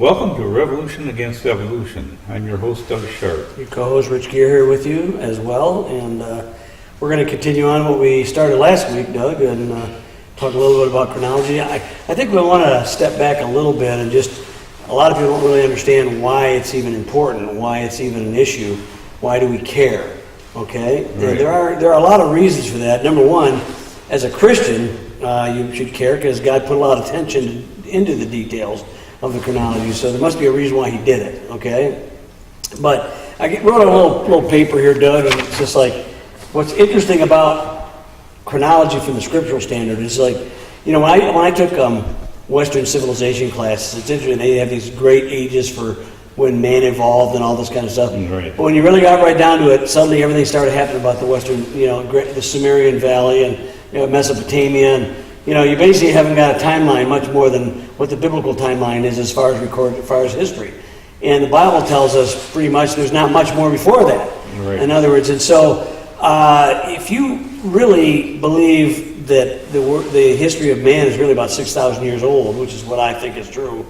Welcome to Revolution Against Evolution. I'm your host, Doug Sharp. Your co-host, Rich Gear, here with you as well. And we're going to continue on what we started last week, Doug, and talk a little bit about chronology. I think we want to step back a little bit and just, a lot of people don't really understand why it's even important, why it's even an issue, why do we care, okay? Right. There are a lot of reasons for that. Number one, as a Christian, you should care because God put a lot of attention into the details of the chronology, so there must be a reason why he did it, okay? But I wrote a little paper here, Doug, and it's just like, what's interesting about chronology from the scriptural standard is like, you know, when I took Western civilization classes, it's interesting, they have these great ages for when man evolved and all this kind of stuff. Right. But when you really got right down to it, suddenly everything started happening about the Western, you know, the Sumerian Valley and, you know, Mesopotamia, and you know, you basically haven't got a timeline much more than what the biblical timeline is as far as history. And the Bible tells us pretty much there's not much more before that. Right. In other words, and so if you really believe that the history of man is really about 6,000 years old, which is what I think is true,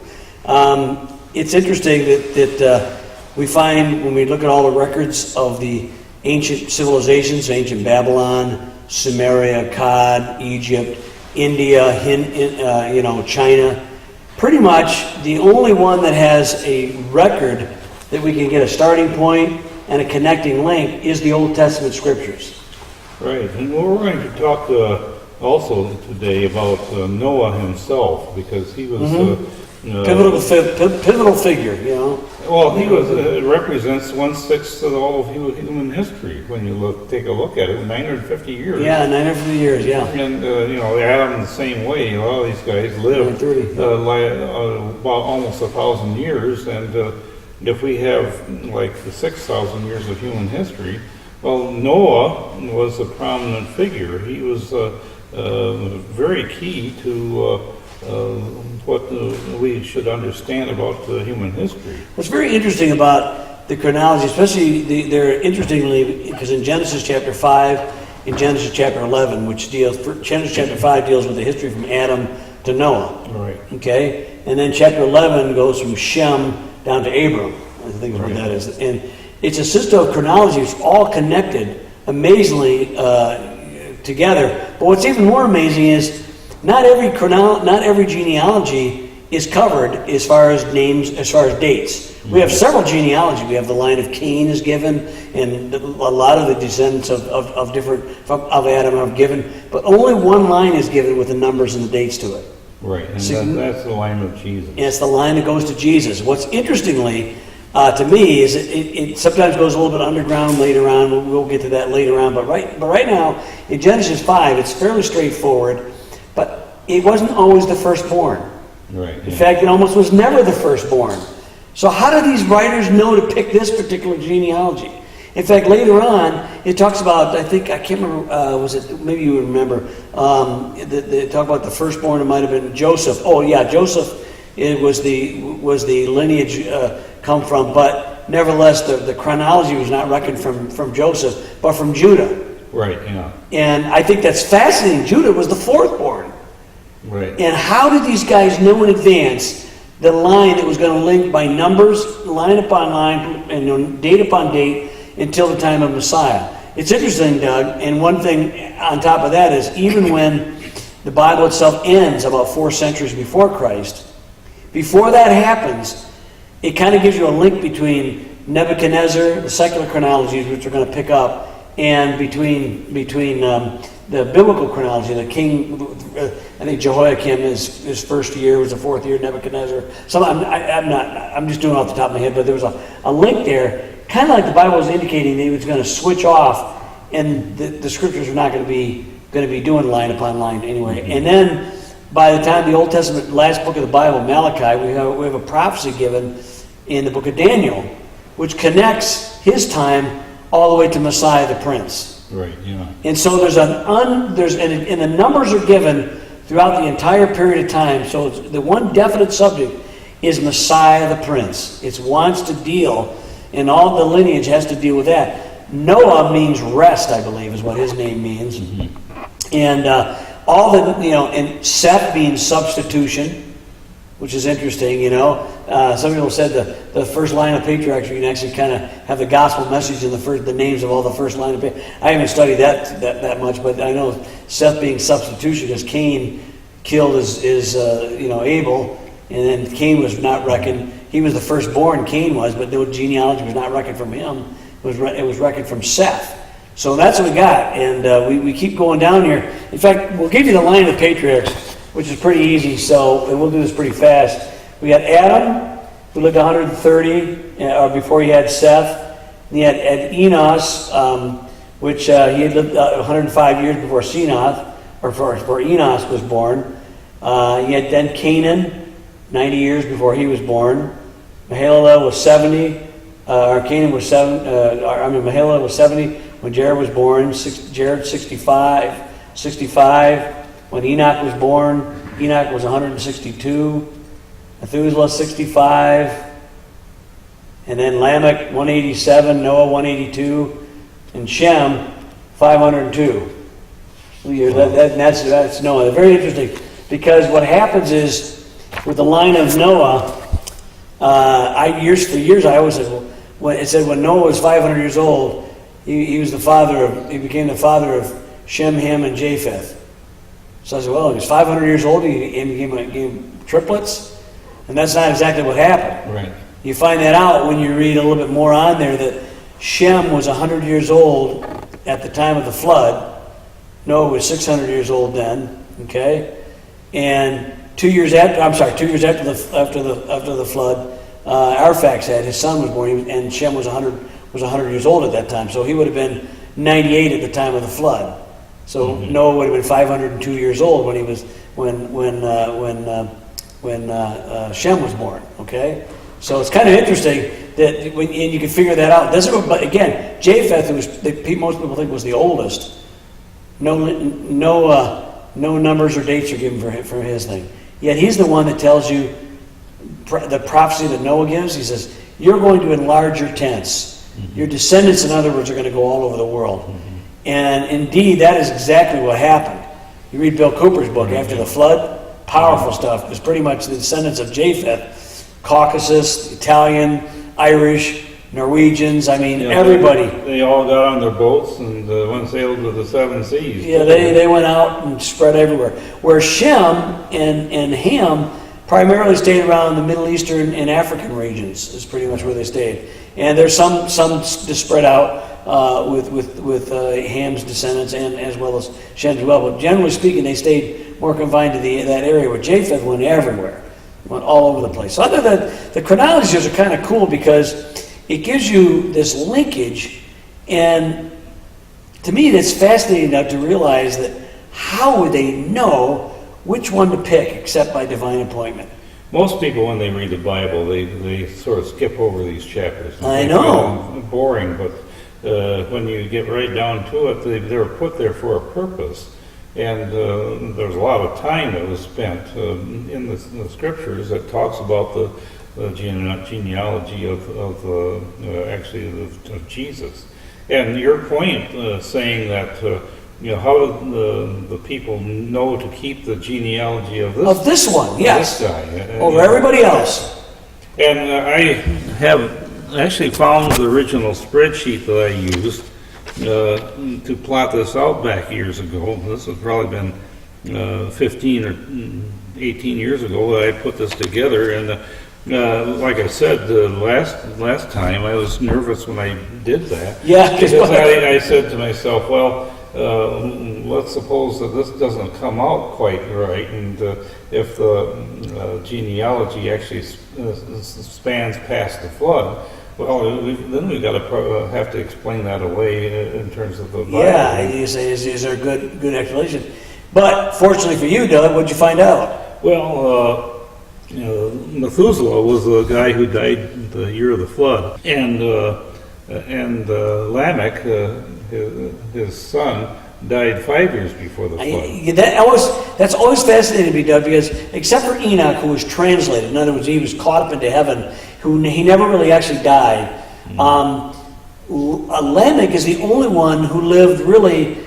it's interesting that we find when we look at all the records of the ancient civilizations, ancient Babylon, Sumeria, Akkad, Egypt, India, China, pretty much the only one that has a record that we can get a starting point and a connecting link is the Old Testament scriptures. Right, and we're going to talk also today about Noah himself, because he was pivotal figure, you know. Well, he was represents 1/6 of all of human history when you take a look at it. 950 years. Yeah, 950 years. Yeah. And Adam the same way. A lot of these guys lived about almost 1,000 years, and if we have like the 6,000 years of human history, well, Noah was a prominent figure. He was very key to what we should understand about human history. What's very interesting about the chronology, especially they're interestingly, because in Genesis chapter 5, in Genesis chapter 11, Genesis chapter 5 deals with the history from Adam to Noah. Right. Okay? And then chapter 11 goes from Shem down to Abram. I think is what that is. And it's a system of chronology. It's all connected amazingly together. But what's even more amazing is not every genealogy is covered as far as names, as far as dates. We have several genealogies. We have the line of Cain is given, and a lot of the descendants of Adam are given, but only one line is given with the numbers and the dates to it. Right, and that's the line of Jesus. And it's the line that goes to Jesus. What's interestingly to me is it sometimes goes a little bit underground later on. We'll get to that later on. But right now in Genesis 5, it's fairly straightforward. But it wasn't always the firstborn. Right. In fact, it almost was never the firstborn. So how do these writers know to pick this particular genealogy? In fact, later on, it talks about, I can't remember, maybe you would remember, they talk about the firstborn, it might have been Joseph. Oh yeah, Joseph was the lineage come from, but nevertheless, the chronology was not reckoned from Joseph, but from Judah. Right, yeah. And I think that's fascinating. Judah was the fourthborn. Right. And how did these guys know in advance the line that was going to link by numbers, line upon line, and date upon date until the time of Messiah? It's interesting, Doug, and one thing on top of that is even when the Bible itself ends about 4 centuries before Christ, before that happens, it kind of gives you a link between Nebuchadnezzar, the secular chronologies, which we're going to pick up, and between the biblical chronology, the king, I think Jehoiakim, his first year was the 4th year, Nebuchadnezzar. I'm just doing it off the top of my head, but there was a link there, kind of like the Bible was indicating that it was going to switch off, and the scriptures are not going to be doing line upon line anyway. And then by the time the Old Testament, last book of the Bible, Malachi, we have a prophecy given in the book of Daniel, which connects his time all the way to Messiah the Prince. Right, yeah. And so and the numbers are given throughout the entire period of time. So the one definite subject is Messiah the Prince. It wants to deal, and all the lineage has to deal with that. Noah means rest, I believe, is what his name means. Mm-hmm. And and Seth means substitution, which is interesting, some people said the first line of patriarchs, you can actually kind of have the gospel message in the names of all the first line of patriarchs. I haven't studied that much, but I know Seth being substitution, because Cain killed his Abel, and then Cain was not reckoned. He was the firstborn, Cain was, but the genealogy was not reckoned from him. It was reckoned from Seth. So that's what we got, and we keep going down here. In fact, we'll give you the line of patriarchs, which is pretty easy, and we'll do this pretty fast. We had Adam, who lived 130 before he had Seth. And he had Enos, which he had lived 105 years before Senoth, or before Enos was born. He had then Canaan, 90 years before he was born. Mahalalel was 70, Mahalalel was 70 when Jared was born. Jared 65 when Enoch was born. Enoch was 162. Methuselah 65, and then Lamech 187, Noah 182, and Shem 502. That's Noah. Very interesting, because what happens is with the line of Noah, for years I always said, when Noah was 500 years old, he became the father of Shem, Ham, and Japheth. So I said, well, he was 500 years old, he became triplets. And that's not exactly what happened. Right. You find that out when you read a little bit more on there, that Shem was 100 years old at the time of the flood. Noah was 600 years old then. Okay, and 2 years after the flood, Arphaxad, his son, was born, and Shem was 100 years old at that time. So he would have been 98 at the time of the flood. So Noah would have been 502 years old when Shem was born. Okay, so it's kind of interesting that and you can figure that out. But again, Japheth, who most people think was the oldest, no numbers or dates are given for his thing. Yet he's the one that tells you the prophecy that Noah gives. He says, "You're going to enlarge your tents. Your descendants, in other words, are going to go all over the world." And indeed, that is exactly what happened. You read Bill Cooper's book after the flood. Powerful stuff. It's pretty much the descendants of Japheth, Caucasus, Italian, Irish, Norwegians. I mean, everybody. They all got on their boats and went sailed to the seven seas. Yeah, they went out and spread everywhere. Where Shem and Ham primarily stayed around the Middle Eastern and African regions. Is pretty much where they stayed. And there's some just spread out with Ham's descendants and as well as Shem's as well. But generally speaking, they stayed more confined to that area, where Japheth went everywhere, went all over the place. So other than the chronologies are kind of cool, because it gives you this linkage, and to me that's fascinating enough to realize that how would they know which one to pick except by divine appointment? Most people, when they read the Bible, they sort of skip over these chapters. I know. They find boring, but when you get right down to it, they were put there for a purpose. And there's a lot of time that was spent in the scriptures that talks about the genealogy of Jesus. And your point saying that how do the people know to keep the genealogy of this one, yes, this guy over everybody else? And I have actually found the original spreadsheet that I used to plot this out back years ago. This has probably been 15 or 18 years ago that I put this together. And like I said last time, I was nervous when I did that. Yeah, because I said to myself, well, let's suppose that this doesn't come out quite right, and if the genealogy actually spans past the flood, well, then we've got to have to explain that away in terms of the Bible. Yeah, you say, is there a good explanation? But fortunately for you, Doug, what'd you find out? Well, Methuselah was the guy who died the year of the flood, and Lamech, his son, died 5 years before the flood. That's always fascinating to me, Doug, because except for Enoch, who was translated, in other words, he was caught up into heaven, he never really actually died. Lamech is the only one who lived really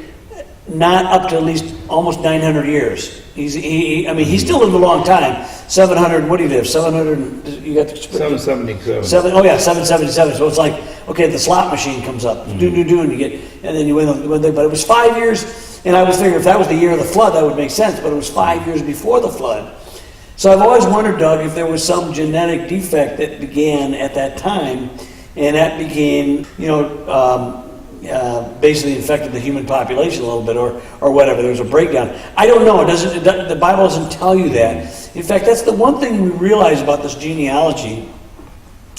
not up to at least almost 900 years. He still lived a long time, 700, what do you live, 700, you got the... 777. Oh yeah, 777, so it's like, okay, the slot machine comes up, and you get, and then you win, but it was 5 years, and I was figuring if that was the year of the flood, that would make sense, but it was 5 years before the flood. So I've always wondered, Doug, if there was some genetic defect that began at that time, and that became, basically infected the human population a little bit, or whatever. There was a breakdown. I don't know. The Bible doesn't tell you that. In fact, that's the one thing we realize about this genealogy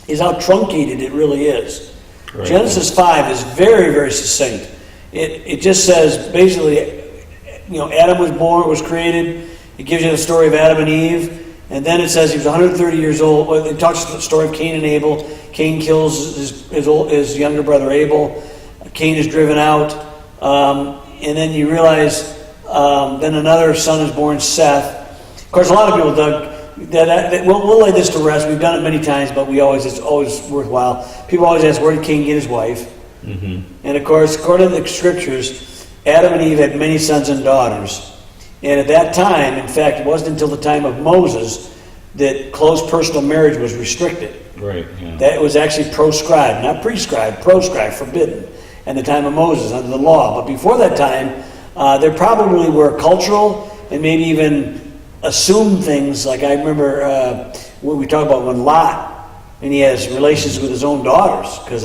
is how truncated it really is. Right. Genesis 5 is very, very succinct. It just says basically, Adam was born, was created. It gives you the story of Adam and Eve. And then it says he was 130 years old. It talks the story of Cain and Abel. Cain kills his younger brother Abel. Cain is driven out. And then you realize then another son is born, Seth. Of course, a lot of people, Doug, that we'll lay this to rest. We've done it many times, but it's always worthwhile. People always ask, where did Cain get his wife? Mm-hmm. And of course, according to the scriptures, Adam and Eve had many sons and daughters. And at that time, in fact, it wasn't until the time of Moses that close personal marriage was restricted. Right. Yeah. That was actually proscribed, not prescribed, proscribed, forbidden, in the time of Moses under the law. But before that time, there probably were cultural and maybe even assumed things. Like I remember what we talk about when Lot, and he has relations with his own daughters because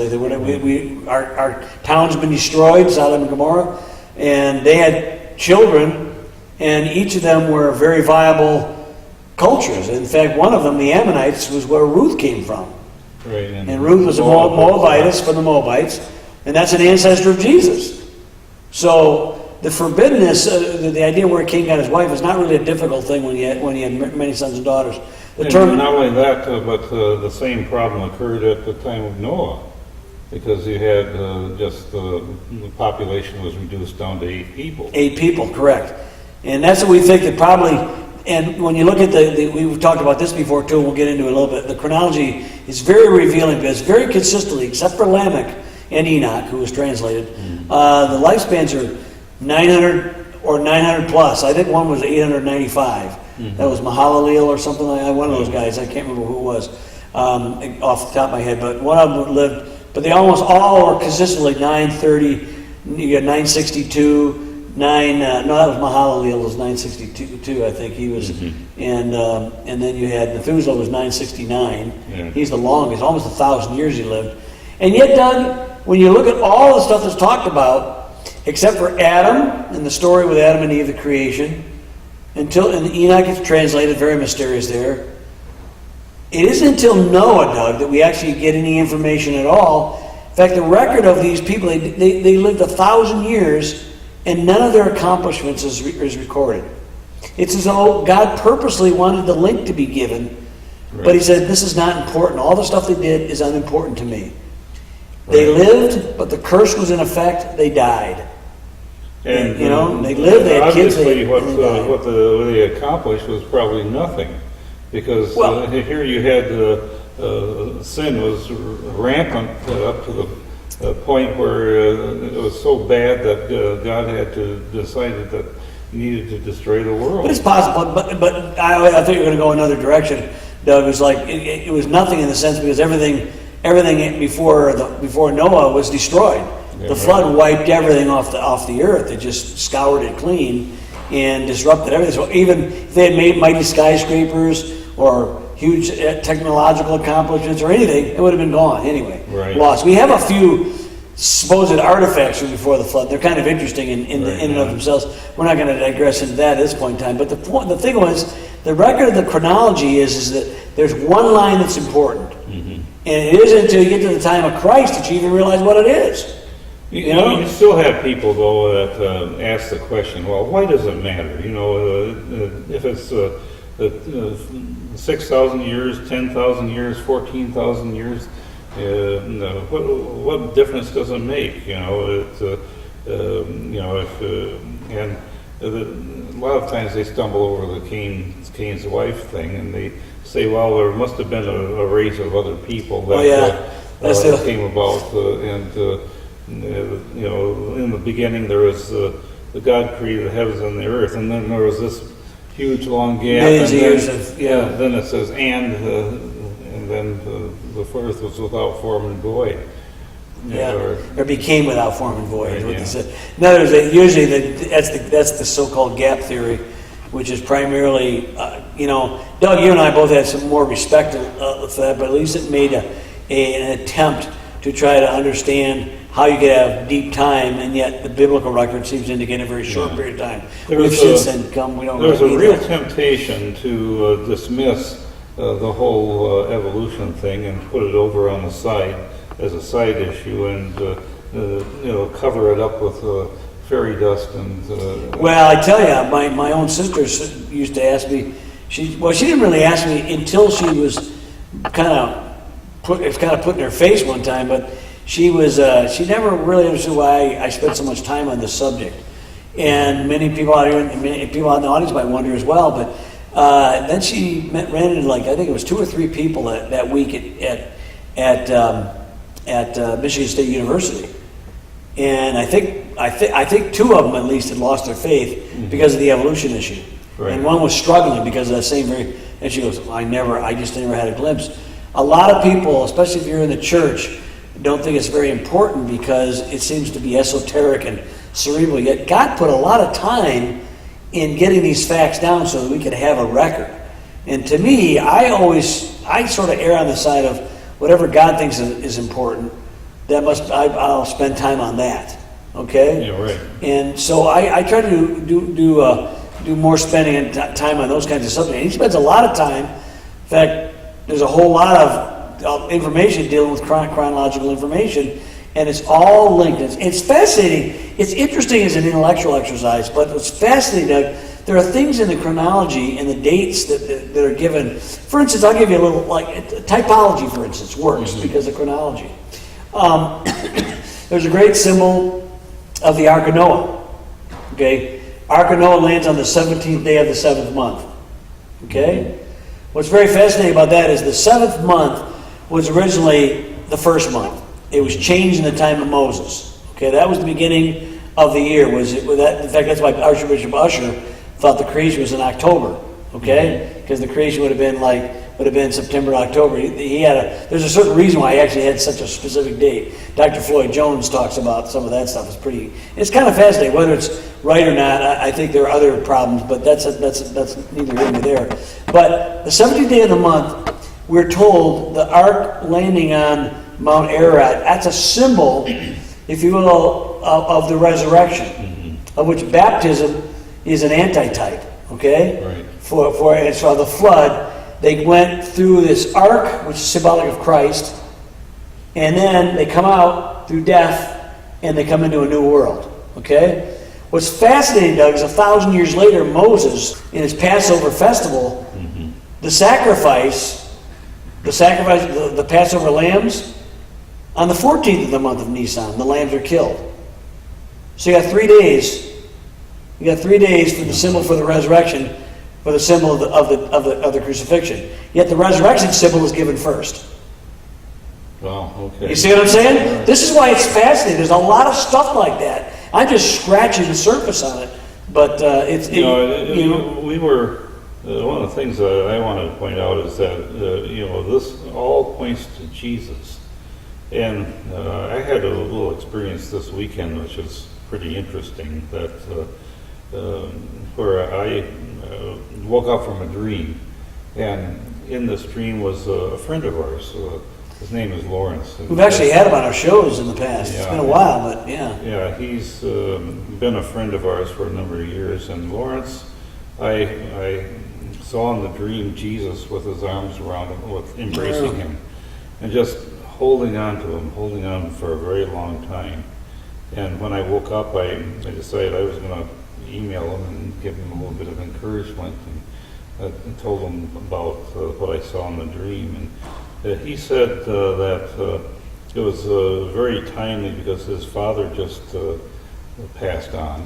our town's been destroyed, Sodom and Gomorrah, and they had children. And each of them were very viable cultures. In fact, one of them, the Ammonites, was where Ruth came from. Right. And Ruth was a Moabitess from the Moabites, and that's an ancestor of Jesus. So the forbiddenness, the idea where Cain got his wife, is not really a difficult thing when he had many sons and daughters. Not only that, but the same problem occurred at the time of Noah, because you had the population was reduced down to 8 people. 8 people, correct. And that's what we think that probably, and when you look at we've talked about this before too, and we'll get into it a little bit, the chronology is very revealing because very consistently, except for Lamech and Enoch, who was translated, the lifespans are 900 or 900 plus. I think one was 895. Mm-hmm. That was Mahalalel or something like that, one of those guys, I can't remember who it was off the top of my head, but one of them lived, but they almost all were consistently 930, you got 962, that was Mahalalel, was 962, I think he was, and then you had Methuselah was 969. Yeah. He's the longest, almost 1,000 years he lived. And yet, Doug, when you look at all the stuff that's talked about, except for Adam and the story with Adam and Eve, the creation, and Enoch is translated, very mysterious there. It isn't until Noah, Doug, that we actually get any information at all. In fact, the record of these people, they lived 1,000 years. And none of their accomplishments is recorded. It's as though God purposely wanted the link to be given, but he said, this is not important. All the stuff they did is unimportant to me. Right. They lived, but the curse was in effect. They died. And they lived, they had kids. Obviously, what they accomplished was probably nothing. Because here you had sin was rampant up to the point where it was so bad that God had to decide that he needed to destroy the world. But it's possible. But I think you're going to go another direction, Doug. It was like it was nothing in the sense because everything before Noah was destroyed. Yeah, the flood wiped everything off the earth. It just scoured it clean and disrupted everything. So even if they had made mighty skyscrapers or huge technological accomplishments or anything, it would have been gone anyway. Right. Lost. We have a few supposed artifacts from before the flood. They're kind of interesting in and of themselves. We're not going to digress into that at this point in time. But the thing was, the record of the chronology is that there's one line that's important. Mm-hmm. And it isn't until you get to the time of Christ that you even realize what it is. You know, you still have people, though, that ask the question, well, why does it matter? If it's 6,000 years, 10,000 years, 14,000 years, what difference does it make? And a lot of times they stumble over the Cain's wife thing, and they say, well, there must have been a race of other people that came about, in the beginning there was the God created the heavens and the earth, and then there was this huge long gap. Millions and of years then, of, yeah. Then it says and then the earth was without form and void. Yeah, Or- or became without form and void, is what Yeah. they said. In other words, usually that's the so-called gap theory, which is primarily, Doug, you and I both had some more respect for that, but at least it made an attempt to try to understand how you could have deep time, and yet the biblical record seems to indicate a very short period of time. We've since then come, we don't There's really a need real that. temptation to dismiss the whole evolution thing and put it over on the side as a side issue and cover it up with fairy dust and. Well, I tell you, my own sister used to ask me. She didn't really ask me until she was kind of put in her face one time. But she never really understood why I spent so much time on this subject. And many people out here, and many people out in the audience might wonder as well. But then she ran into I think it was 2 or 3 people that week at Michigan State University. And I think 2 of them at least had lost their faith because of the evolution issue, Right. and one was struggling because of that same very. And she goes, I just never had a glimpse. A lot of people, especially if you're in the church, don't think it's very important because it seems to be esoteric and cerebral. Yet God put a lot of time in getting these facts down so that we could have a record. And to me, I sort of err on the side of whatever God thinks is important. I'll spend time on that. Okay. Yeah, right. And so I try to do more spending and time on those kinds of subjects. And he spends a lot of time. In fact, there's a whole lot of information dealing with chronological information, and it's all linked. It's fascinating. It's interesting as an intellectual exercise, but what's fascinating, Doug, there are things in the chronology and the dates that are given. For instance, I'll give you a little, typology, for instance, works because of chronology. There's a great symbol of the Ark of Noah. Okay? Ark of Noah lands on the 17th day of the 7th month. Okay? What's very fascinating about that is the 7th month was originally the first month. It was changed in the time of Moses. Okay, that was the beginning of the year. In fact, that's why Archbishop Usher thought the creation was in October. Okay, because the creation would have been September, October. There's a certain reason why he actually had such a specific date. Dr. Floyd Jones talks about some of that stuff. It's kind of fascinating. Whether it's right or not, I think there are other problems, but that's neither here nor there. But the 17th day of the month, we're told the ark landing on Mount Ararat. That's a symbol, if you will, of the resurrection, of which baptism is an antitype. Okay, Right. For the flood, they went through this ark, which is symbolic of Christ, and then they come out through death, and they come into a new world. Okay? What's fascinating, Doug, is 1,000 years later, Moses, in his Passover festival, the Passover lambs, on the 14th of the month of Nisan, the lambs are killed. So you got 3 days. You got 3 days for the symbol for the resurrection, for the symbol of the crucifixion. Yet the resurrection symbol is given first. Wow. Okay. You see what I'm saying? This is why it's fascinating. There's a lot of stuff like that. I'm just scratching the surface on it, but we were. One of the things that I want to point out is that this all points to Jesus, and I had a little experience this weekend, which is pretty interesting. That where I woke up from a dream, and in this dream was a friend of ours. His name is Lawrence. we've actually had him on our shows in the past. It's Yeah. been a while, but yeah. Yeah, he's been a friend of ours for a number of years. And Lawrence, I saw in the dream Jesus with his arms around him, embracing him, and just holding on to him for a very long time. And when I woke up, I decided I was going to email him and give him a little bit of encouragement. And I told him about what I saw in the dream. And he said that it was very timely because his father just passed on.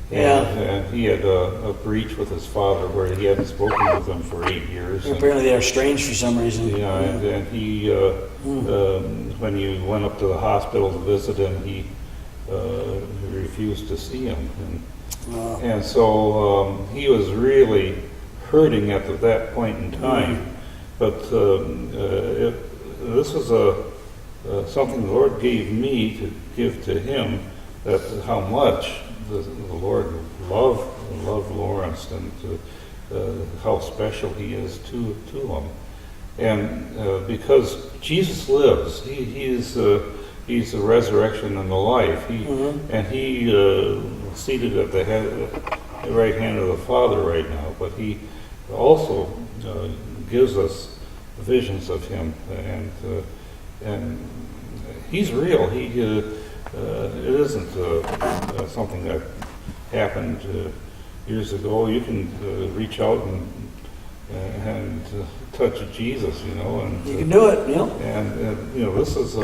Yeah. And he had a breach with his father where he hadn't spoken with him for 8 years. Apparently they are strange for some reason. Yeah, and he, when you went up to the hospital to visit him, he refused to see him. And so he was really hurting at that point in time. But this is something the Lord gave me to give to him, that how much the Lord loved Lawrence, and how special he is to him. And because Jesus lives, he's the resurrection and the life. And he seated at the right hand of the Father right now. But he also gives us visions of him, and he's real. It isn't something that happened years ago. You can reach out and touch Jesus, and You can do it, and this is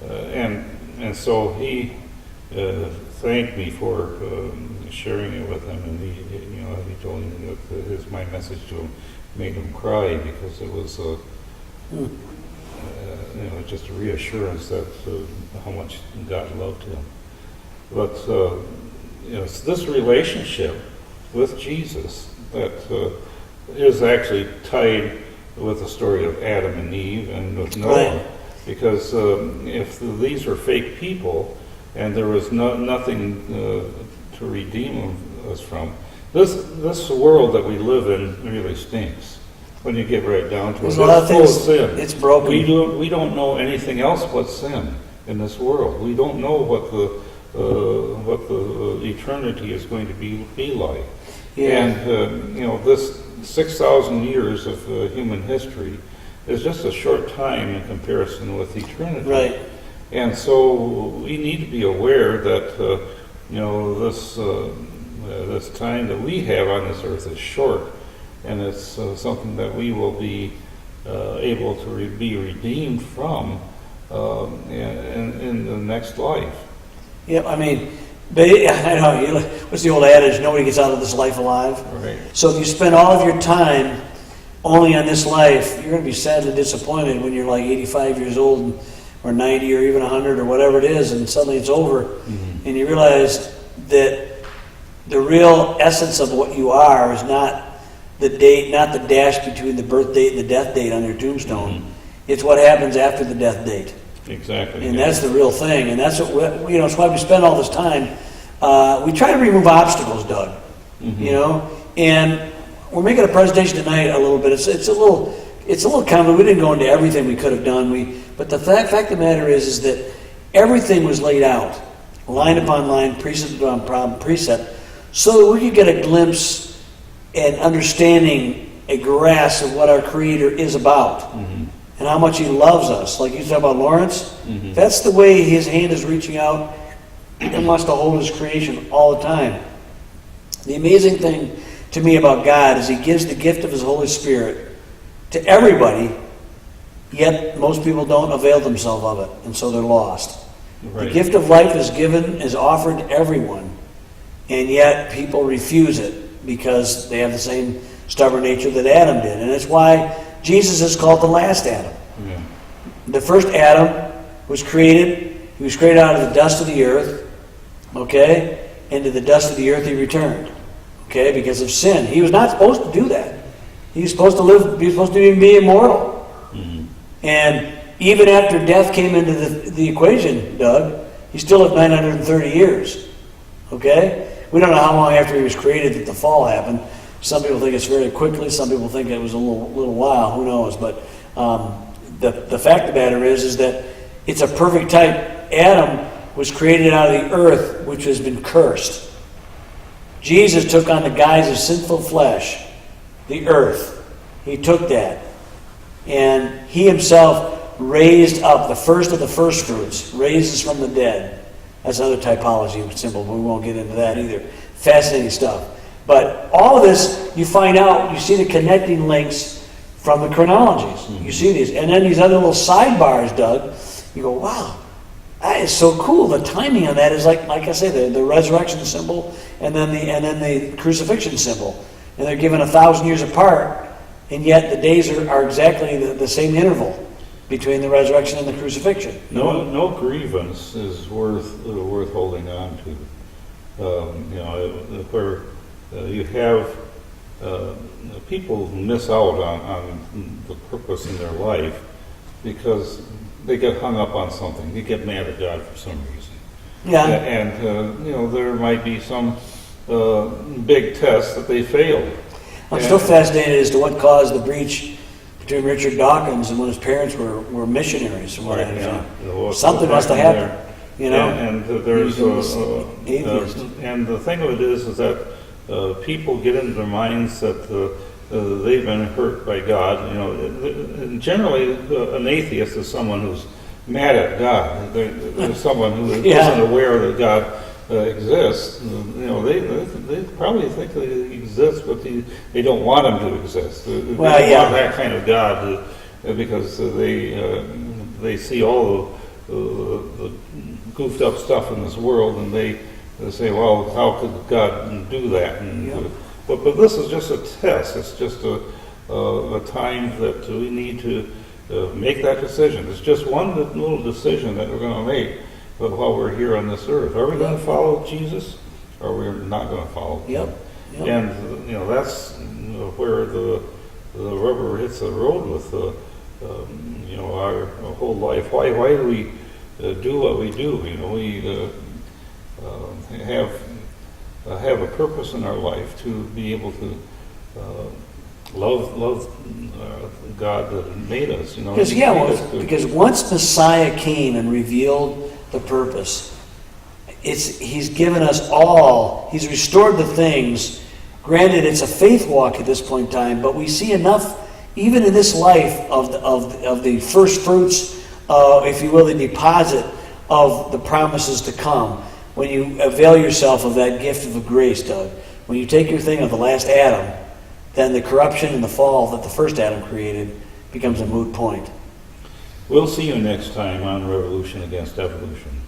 and so he thanked me for sharing it with him, and he told me that my message to him made him cry, because it was just a reassurance that how much God loved him. But it's this relationship with Jesus that is actually tied with the story of Adam and Eve and with Noah. Right. Because if these were fake people and there was nothing to redeem us from, this world that we live in really stinks. When you get right down to it, There's a lot of full of things. sin. It's broken. We don't know anything else but sin in this world. We don't know what the eternity is going to be like. Yeah. And this 6,000 years of human history is just a short time in comparison with eternity. Right. And so we need to be aware that this time that we have on this earth is short, and it's something that we will be able to be redeemed from in the next life. Yeah, I mean, I know, what's the old adage, nobody gets out of this life alive? Right. So if you spend all of your time only on this life, you're going to be sadly disappointed when you're like 85 years old, or 90, or even 100, or whatever it is, and suddenly it's over, and you realize that the real essence of what you are is not the date, not the dash between the birth date and the death date on your tombstone. It's what happens after the death date. Exactly. And that's the real thing. And that's what it's why we spend all this time. We try to remove obstacles, Doug. And we're making a presentation tonight a little bit. It's a little common. We didn't go into everything we could have done. But the fact of the matter is that everything was laid out, line upon line, precept upon precept, so that we could get a glimpse and understanding, a grasp of what our Creator is about, and how much He loves us. Like you talk about Lawrence, that's the way His hand is reaching out and wants to hold His creation all the time. The amazing thing to me about God is He gives the gift of His Holy Spirit to everybody, yet most people don't avail themselves of it, and so they're lost. Right. The gift of life is offered to everyone, and yet people refuse it because they have the same stubborn nature that Adam did. And that's why Jesus is called the last Adam. Yeah. The first Adam was created. He was created out of the dust of the earth. Okay? Into the dust of the earth he returned. Okay? Because of sin. He was not supposed to do that. He was supposed to live, he was supposed to even be immortal. And even after death came into the equation, Doug, he still lived 930 years. Okay? We don't know how long after he was created that the fall happened. Some people think it's very quickly. Some people think it was a little while. Who knows? But the fact of the matter is that it's a perfect type. Adam was created out of the earth, which has been cursed. Jesus took on the guise of sinful flesh, the earth. He took that. And He Himself raised up the first of the first fruits, raises from the dead. That's another typology symbol, but we won't get into that either. Fascinating stuff. But all of this, you find out, you see the connecting links from the chronologies. You see these. And then these other little sidebars, Doug, you go, wow, that is so cool. The timing on that is like I say, the resurrection symbol and then the crucifixion symbol. And they're given 1,000 years apart, and yet the days are exactly the same interval between the resurrection and the crucifixion. No grievance is worth holding on to. Where you have people miss out on the purpose in their life because they get hung up on something. They get mad at God for some reason. Yeah. And there might be some big test that they failed. I'm still fascinated as to what caused the breach between Richard Dawkins and when his parents were missionaries. From what I understand. Something must have happened, you know. And there's atheist. and the thing of it is that people get into their minds that they've been hurt by God. And generally, an atheist is someone who's mad at God. They're someone who isn't aware that God exists. They probably think that he exists, but they don't want him to exist. They don't want that kind of God because they see all the goofed up stuff in this world, and they say, well, how could God do that? But this is just a test. It's just a time that we need to make that decision. It's just one little decision that we're going to make while we're here on this earth. Are we going to follow Jesus, or are we not going to follow him? Yep. And that's where the rubber hits the road with our whole life. Why do we do what we do? We have a purpose in our life to be able to love God that made us. Because once Messiah came and revealed the purpose, He's given us all. He's restored the things. Granted, it's a faith walk at this point in time, but we see enough, even in this life, of the first fruits, if you will, the deposit of the promises to come. When you avail yourself of that gift of the grace, Doug, when you take your thing of the last Adam, then the corruption and the fall that the first Adam created becomes a moot point. We'll see you next time on Revolution Against Evolution.